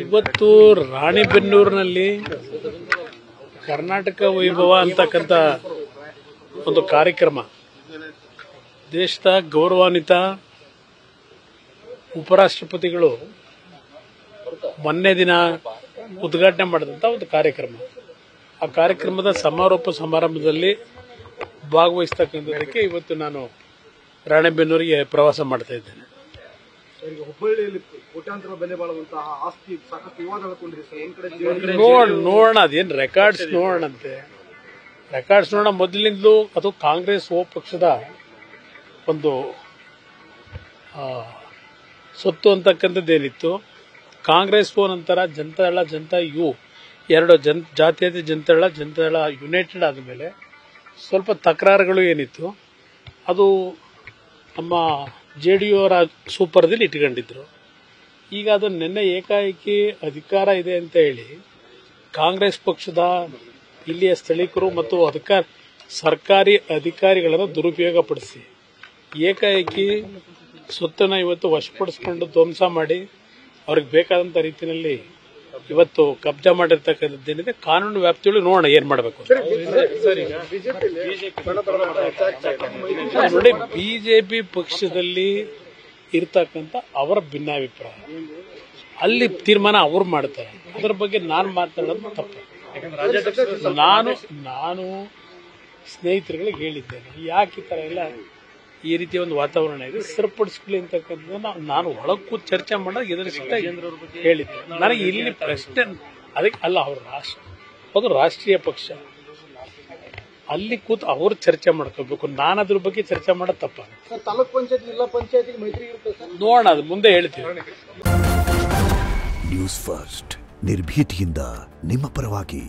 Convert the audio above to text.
ಇವತ್ತು ರಾಣಿಬೆನ್ನೂರಿನಲ್ಲಿ ಕರ್ನಾಟಕ ವೈಭವ ಅಂತಕ್ಕಂಥ ಒಂದು ಕಾರ್ಯಕ್ರಮ ದೇಶದ ಗೌರವಾನ್ವಿತ ಉಪರಾಷ್ಟ್ರಪತಿಗಳು ಮೊನ್ನೆ ದಿನ ಉದ್ಘಾಟನೆ ಮಾಡಿದಂಥ ಒಂದು ಕಾರ್ಯಕ್ರಮ. ಆ ಕಾರ್ಯಕ್ರಮದ ಸಮಾರೋಪ ಸಮಾರಂಭದಲ್ಲಿ ಭಾಗವಹಿಸತಕ್ಕಂಥದಕ್ಕೆ ಇವತ್ತು ನಾನು ರಾಣಿಬೆನ್ನೂರಿಗೆ ಪ್ರವಾಸ ಮಾಡ್ತಾ ಇದ್ದೇನೆ. ಹುಬ್ಬಳ್ಳಿಯಲ್ಲಿ ಕೋಟ್ಯಾಂತರ ಬೆಲೆ ಬಾಳುವಂತಹ ಆಸ್ತಿ ಸಾಕಷ್ಟು ವಿವಾದಗಳು ನೋಡೋಣ, ಅದೇನು ರೆಕಾರ್ಡ್ಸ್ ನೋಡೋಣಂತೆ. ರೆಕಾರ್ಡ್ಸ್ ನೋಡೋಣ. ಮೊದಲಿಂದಲೂ ಅದು ಕಾಂಗ್ರೆಸ್ ಪಕ್ಷದ ಒಂದು ಸೊತ್ತು ಅಂತಕ್ಕಂಥದ್ದೇನಿತ್ತು. ಕಾಂಗ್ರೆಸ್ ನಂತರ ಜನತಾದಳ ಜನತಾ ಯು ಎರಡು ಜಾತ್ಯತೀತ ಜನತಾದಳ ಯುನೈಟೆಡ್ ಆದಮೇಲೆ ಸ್ವಲ್ಪ ತಕರಾರುಗಳು ಏನಿತ್ತು ಅದು ನಮ್ಮ JDU ಅವರ ಸೂಪರ್ದಲ್ಲಿ ಇಟ್ಕೊಂಡಿದ್ರು. ಈಗ ಅದು ನಿನ್ನೆ ಏಕಾಏಕಿ ಅಧಿಕಾರ ಇದೆ ಅಂತ ಹೇಳಿ ಕಾಂಗ್ರೆಸ್ ಪಕ್ಷದ ಇಲ್ಲಿಯ ಸ್ಥಳೀಕರು ಮತ್ತು ಸರ್ಕಾರಿ ಅಧಿಕಾರಿಗಳನ್ನು ದುರುಪಯೋಗಪಡಿಸಿ ಏಕಾಏಕಿ ಸೊತ್ತನ್ನು ಇವತ್ತು ವಶಪಡಿಸಿಕೊಂಡು ಧ್ವಂಸ ಮಾಡಿ ಅವ್ರಿಗೆ ಬೇಕಾದಂಥ ರೀತಿಯಲ್ಲಿ ಇವತ್ತು ಕಬ್ಜಾ ಮಾಡಿರ್ತಕ್ಕಂಥದ್ದೇನಿದೆ ಕಾನೂನು ವ್ಯಾಪ್ತಿಯಲ್ಲಿ ನೋಡೋಣ ಏನ್ ಮಾಡಬೇಕು. ನೋಡಿ, ಬಿಜೆಪಿ ಪಕ್ಷದಲ್ಲಿ ಇರ್ತಕ್ಕಂಥ ಅವರ ಭಿನ್ನಾಭಿಪ್ರಾಯ ಅಲ್ಲಿ ತೀರ್ಮಾನ ಅವ್ರು ಮಾಡ್ತಾರೆ. ಅದರ ಬಗ್ಗೆ ನಾನು ಮಾತಾಡೋದು ತಪ್ಪು. ನಾನು ಸ್ನೇಹಿತರುಗಳಿಗೆ ಹೇಳಿದ್ದೇನೆ, ಯಾಕೆ ಈ ತರ ಎಲ್ಲ ಈ ರೀತಿಯ ಒಂದು ವಾತಾವರಣ ಇದೆ ಸರಿಪಡಿಸ್ಕೊಳ್ಳಿ ಅಂತಕ್ಕಂಥ ನಾನು ಒಳಕ್ಕೂ ಚರ್ಚೆ ಮಾಡೋದು ಎದುರಿಸಿದ ಹೇಳಿದ್ದೆ. ನನಗೆ ಇಲ್ಲಿ ಪ್ರಶ್ನೆ ಅದಕ್ಕೆ ಅಲ್ಲ, ಅದು ರಾಷ್ಟ್ರೀಯ ಪಕ್ಷ, ಅಲ್ಲಿ ಕೂತು ಅವರು ಚರ್ಚೆ ಮಾಡ್ಕೋಬೇಕು. ನಾನು ಅದ್ರ ಬಗ್ಗೆ ಚರ್ಚೆ ಮಾಡೋದು ತಪ್ಪಾಗುತ್ತೆ. ತಾಲೂಕ್ ಪಂಚಾಯತ್ ಜಿಲ್ಲಾ ಪಂಚಾಯತ್ ಮೈತ್ರಿ ಇರುತ್ತೆ ನೋಡೋಣ, ಅದು ಮುಂದೆ ಹೇಳ್ತೀವಿ. ನ್ಯೂಸ್ ಫಸ್ಟ್ ನಿರ್ಭೀತಿಯಿಂದ ನಿಮ್ಮ ಪರವಾಗಿ.